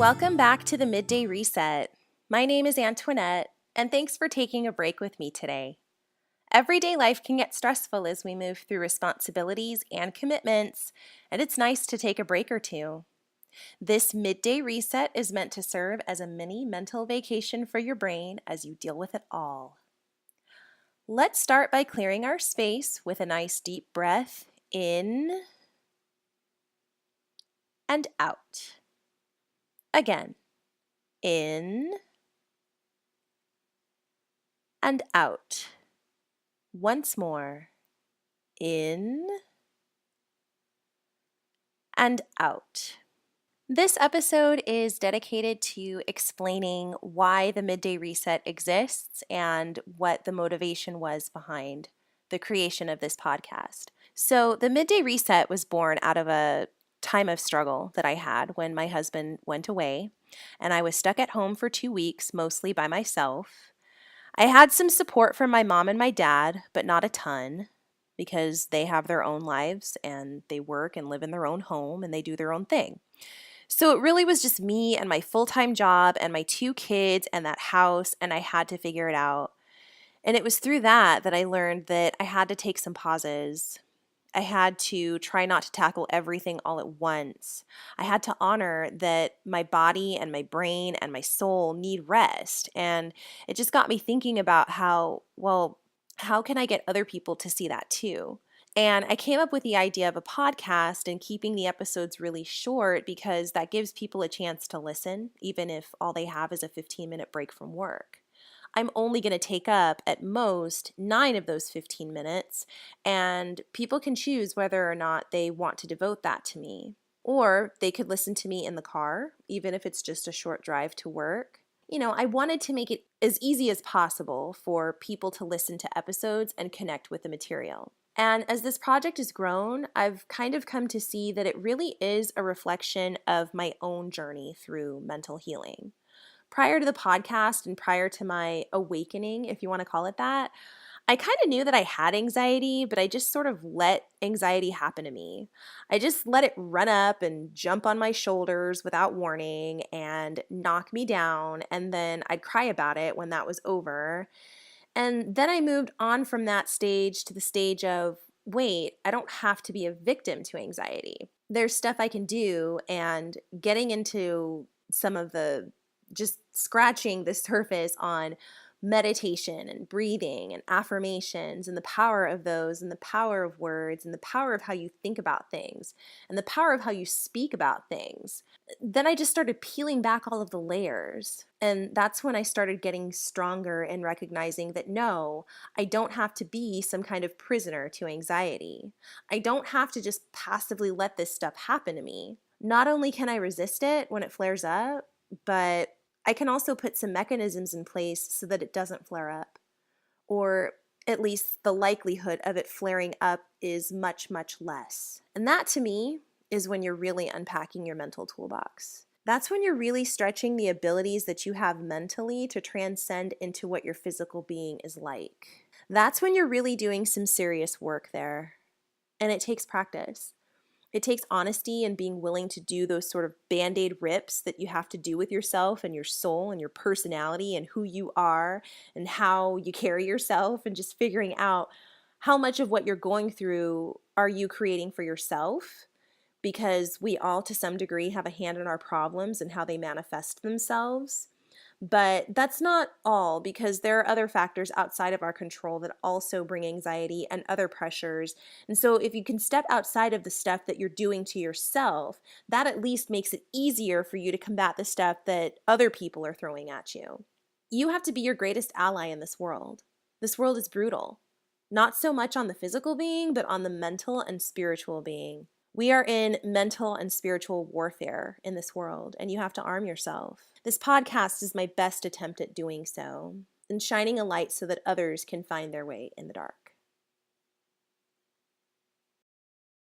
Welcome back to the Midday Reset. My name is Antoinette, and thanks for taking a break with me today. Everyday life can get stressful as we move through responsibilities and commitments, and it's nice to take a break or two. This Midday Reset is meant to serve as a mini mental vacation for your brain as you deal with it all. Let's start by clearing our space with a nice deep breath in and out. Again, in and out. Once more, in and out. This episode is dedicated to explaining why the Midday Reset exists and what the motivation was behind the creation of this podcast. So, the Midday Reset was born out of a time of struggle that I had when my husband went away, and I was stuck at home for 2 weeks, mostly by myself. I had some support from my mom and my dad, but not a ton because they have their own lives and they work and live in their own home and they do their own thing. So it really was just me and my full-time job and my 2 kids and that house, and I had to figure it out. And it was through that I learned that I had to take some pauses. I had to try not to tackle everything all at once. I had to honor that my body and my brain and my soul need rest. And it just got me thinking about how can I get other people to see that too? And I came up with the idea of a podcast and keeping the episodes really short because that gives people a chance to listen, even if all they have is a 15-minute break from work. I'm only going to take up at most 9 of those 15 minutes, and people can choose whether or not they want to devote that to me. Or they could listen to me in the car, even if it's just a short drive to work. I wanted to make it as easy as possible for people to listen to episodes and connect with the material. And as this project has grown, I've kind of come to see that it really is a reflection of my own journey through mental healing. Prior to the podcast and prior to my awakening, if you want to call it that, I kind of knew that I had anxiety, but I just sort of let anxiety happen to me. I just let it run up and jump on my shoulders without warning and knock me down, and then I'd cry about it when that was over. And then I moved on from that stage to the stage of, wait, I don't have to be a victim to anxiety. There's stuff I can do, and getting into some of the just scratching the surface on meditation and breathing and affirmations and the power of those and the power of words and the power of how you think about things and the power of how you speak about things. Then I just started peeling back all of the layers. And that's when I started getting stronger in recognizing that no, I don't have to be some kind of prisoner to anxiety. I don't have to just passively let this stuff happen to me. Not only can I resist it when it flares up, but I can also put some mechanisms in place so that it doesn't flare up, or at least the likelihood of it flaring up is much, much less. And that to me is when you're really unpacking your mental toolbox. That's when you're really stretching the abilities that you have mentally to transcend into what your physical being is like. That's when you're really doing some serious work there. And it takes practice. It takes honesty and being willing to do those sort of Band-Aid rips that you have to do with yourself and your soul and your personality and who you are and how you carry yourself, and just figuring out how much of what you're going through are you creating for yourself, because we all to some degree have a hand in our problems and how they manifest themselves. But that's not all, because there are other factors outside of our control that also bring anxiety and other pressures. And so if you can step outside of the stuff that you're doing to yourself, that at least makes it easier for you to combat the stuff that other people are throwing at you. You have to be your greatest ally in this world. This world is brutal. Not so much on the physical being, but on the mental and spiritual being. We are in mental and spiritual warfare in this world, and you have to arm yourself. This podcast is my best attempt at doing so and shining a light so that others can find their way in the dark.